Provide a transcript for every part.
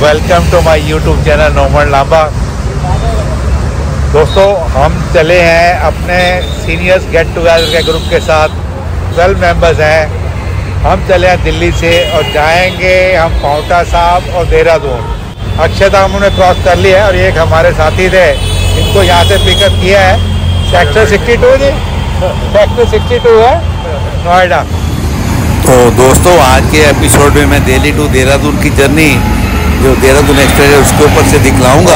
Welcome to my YouTube channel Noman Lamba. दोस्तों, हम चले हैं अपने सीनियर्स गेट टुगेदर के ग्रुप के साथ। 12 मेंबर्स हैं। हम चले हैं दिल्ली से और जाएंगे हम पांवटा साहिब और देहरादून। अक्षरधाम हमने क्रॉस कर लिया है और एक हमारे साथी थे, इनको यहाँ से पिकअप किया है। सेक्टर 62 जी, सेक्टर 62 है नोएडा। तो दोस्तों, आज के एपिसोड में मैं दिल्ली टू देहरादून की जर्नी जो देहरादून एक्सप्रेस है उसके ऊपर से दिखलाऊंगा।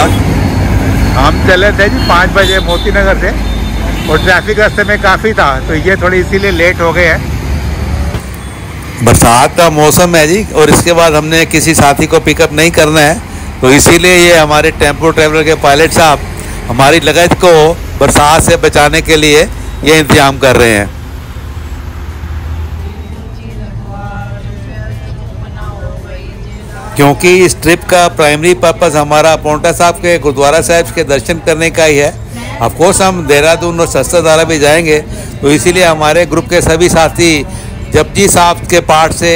हम चले थे जी 5 बजे मोती नगर से और ट्रैफिक रास्ते में काफ़ी था, तो ये थोड़ी इसीलिए लेट हो गए हैं। बरसात का मौसम है जी, और इसके बाद हमने किसी साथी को पिकअप नहीं करना है, तो इसीलिए ये हमारे टेम्पो ट्रैवलर के पायलट साहब हमारी लगत को बरसात से बचाने के लिए ये इंतजाम कर रहे हैं। क्योंकि इस ट्रिप का प्राइमरी पर्पस हमारा पांवटा साहिब के गुरुद्वारा साहिब के दर्शन करने का ही है। ऑफ कोर्स हम देहरादून और शस्त्रधारा भी जाएंगे, तो इसीलिए हमारे ग्रुप के सभी साथी जपजी साहिब के पाठ से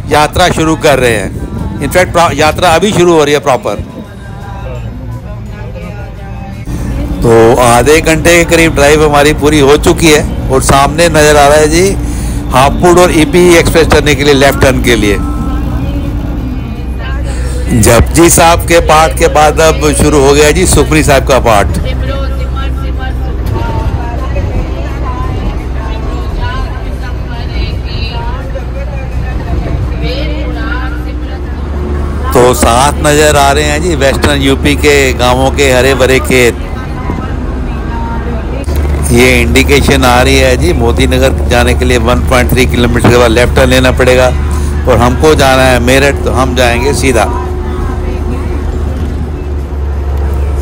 यात्रा शुरू कर रहे हैं। इनफैक्ट यात्रा अभी शुरू हो रही है प्रॉपर। तो आधे घंटे के करीब ड्राइव हमारी पूरी हो चुकी है और सामने नज़र आ रहा है जी हापुड़ और ईपी एक्सप्रेस करने के लिए लेफ्ट टर्न के लिए। जपजी साहब के पाठ के बाद अब शुरू हो गया जी सुखमनी साहब का पाठ। तो साथ नजर आ रहे हैं जी वेस्टर्न यूपी के गांवों के हरे भरे खेत। ये इंडिकेशन आ रही है जी मोती नगर जाने के लिए 1.3 किलोमीटर के बाद लेफ्ट टर्न लेना पड़ेगा और हमको जाना है मेरठ, तो हम जाएंगे सीधा।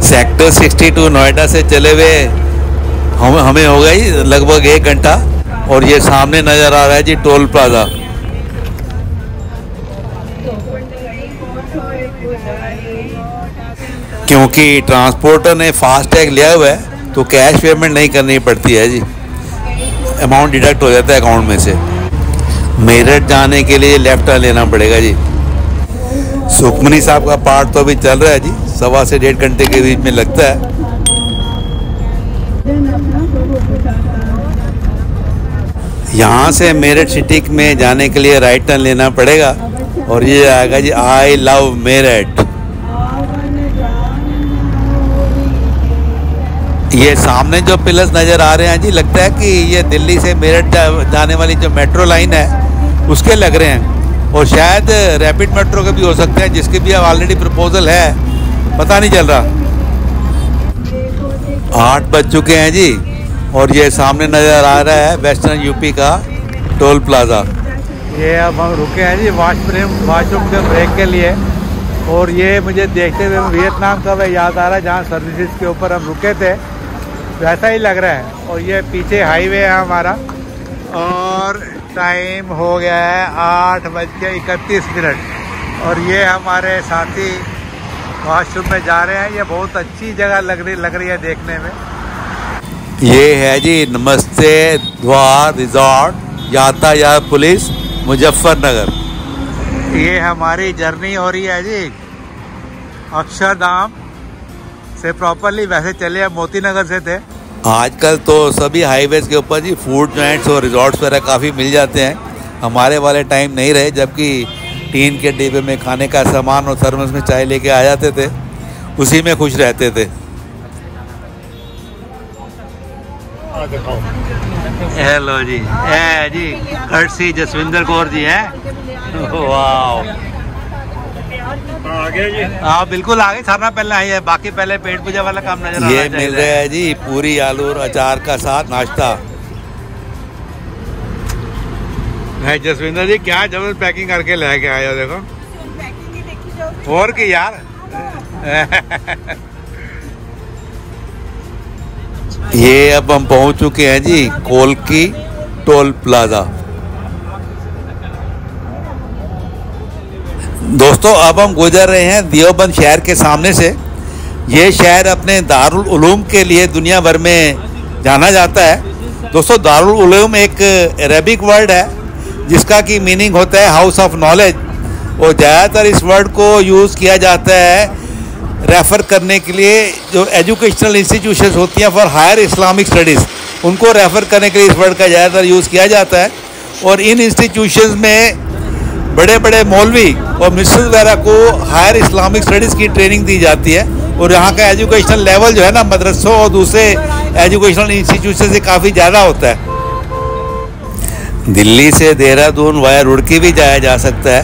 सेक्टर 62 नोएडा से चले हुए हमें हो गया जी लगभग 1 घंटा, और ये सामने नज़र आ रहा है जी टोल प्लाजा। क्योंकि ट्रांसपोर्टर ने फास्टैग लिया हुआ है तो कैश पेमेंट नहीं करनी पड़ती है जी, अमाउंट डिडक्ट हो जाता है अकाउंट में से। मेरठ जाने के लिए लेफ्ट टर्न लेना पड़ेगा जी। सुखमनी साहब का पाठ तो अभी चल रहा है जी, 1.25 से 1.5 घंटे के बीच में लगता है। यहाँ से मेरठ सिटी में जाने के लिए राइट टर्न लेना पड़ेगा और ये आएगा जी आई लव मेरठ। ये सामने जो पिलर्स नज़र आ रहे हैं जी, लगता है कि ये दिल्ली से मेरठ जाने वाली जो मेट्रो लाइन है उसके लग रहे हैं, और शायद रैपिड मेट्रो के भी हो सकते हैं, जिसके भी अब ऑलरेडी प्रपोजल है, पता नहीं चल रहा। 8 बज चुके हैं जी और ये सामने नज़र आ रहा है वेस्टर्न यूपी का टोल प्लाजा। ये अब हम रुके हैं जी वॉशरूम के ब्रेक के लिए, और ये मुझे देखते हुए वियतनाम का वह याद आ रहा है जहाँ सर्विसेज के ऊपर हम रुके थे, वैसा ही लग रहा है। और ये पीछे हाईवे है हमारा, और टाइम हो गया है 8:31, और ये हमारे साथी वॉशरूम में जा रहे हैं। ये बहुत अच्छी जगह लग रही है देखने में। ये है जी नमस्ते द्वार रिजॉर्ट यातायात पुलिस मुजफ्फरनगर। ये हमारी जर्नी हो रही है जी अक्षरधाम से प्रॉपरली, वैसे चले हम मोती नगर से थे। आजकल तो सभी हाईवेज के ऊपर जी फूड जॉइंट्स और रिजॉर्ट्स वगैरह काफ़ी मिल जाते हैं। हमारे वाले टाइम नहीं रहे, जबकि टीन के डिब्बे में खाने का सामान और थर्मस में चाय लेके आ जाते थे, उसी में खुश रहते थे। हेलो जी, है जी कर्सी जसविंदर कौर जी हैं। वाह, आगे जी, हाँ बिल्कुल आगे। खाना पहले आई है, बाकी पहले पेट पूजा वाला काम नजर आ रहा है। ये मिल रहा है जी पूरी आलू और अचार का साथ नाश्ता। है जसविंदर जी, क्या जबरदस्त पैकिंग करके लेके आए हो, देखो और की यार। ये अब हम पहुंच चुके हैं जी कोलकी टोल प्लाजा। दोस्तों, अब हम गुजर रहे हैं देवबंद शहर के सामने से। ये शहर अपने दारुल उलूम के लिए दुनिया भर में जाना जाता है। दोस्तों, दारुल उलूम एक अरबिक वर्ड है जिसका की मीनिंग होता है हाउस ऑफ नॉलेज, और ज़्यादातर इस वर्ड को यूज़ किया जाता है रेफ़र करने के लिए जो एजुकेशनल इंस्टीट्यूशंस होती हैं फॉर हायर इस्लामिक स्टडीज़, उनको रेफ़र करने के लिए इस वर्ड का ज़्यादातर यूज़ किया जाता है। और इन इंस्टीट्यूशंस में बड़े बड़े मौलवी और मिनिस्टर्स वगैरह को हायर इस्लामिक स्टडीज़ की ट्रेनिंग दी जाती है और यहाँ का एजुकेशनल लेवल जो है ना मदरसों और दूसरे एजुकेशनल इंस्टीट्यूशन से काफ़ी ज़्यादा होता है। दिल्ली से देहरादून वाया रुड़की भी जाया जा सकता है,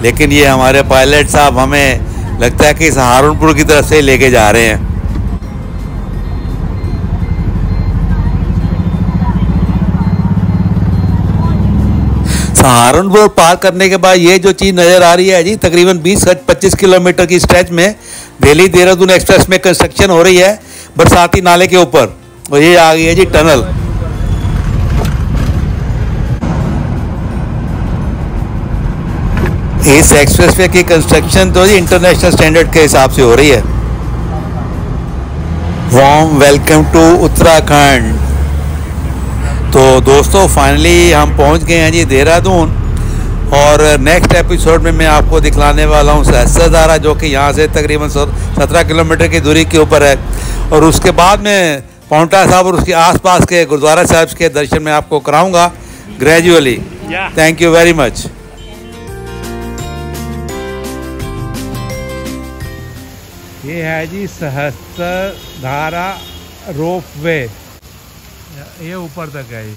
लेकिन ये हमारे पायलट साहब हमें लगता है कि सहारनपुर की तरफ से लेके जा रहे हैं। सहारनपुर पार करने के बाद ये जो चीज़ नज़र आ रही है जी, तकरीबन 20-25 किलोमीटर की स्ट्रेच में दिल्ली देहरादून एक्सप्रेस में कंस्ट्रक्शन हो रही है बरसाती नाले के ऊपर, और ये आ गई है जी टनल। इस एक्सप्रेसवे की कंस्ट्रक्शन तो जी इंटरनेशनल स्टैंडर्ड के हिसाब से हो रही है। Warm welcome to Uttarakhand. तो दोस्तों फाइनली हम पहुंच गए हैं जी देहरादून, और नेक्स्ट एपिसोड में मैं आपको दिखलाने वाला हूं सहस्त्रधारा, जो कि यहाँ से तकरीबन 17 किलोमीटर की दूरी के ऊपर है। और उसके बाद में पाउंटा साहब और उसके आसपास के गुरुद्वारा साहब के दर्शन में आपको कराऊंगा gradually. Thank you very much. ये है जी सहस्त्रधारा रोपवे, ये ऊपर तक है।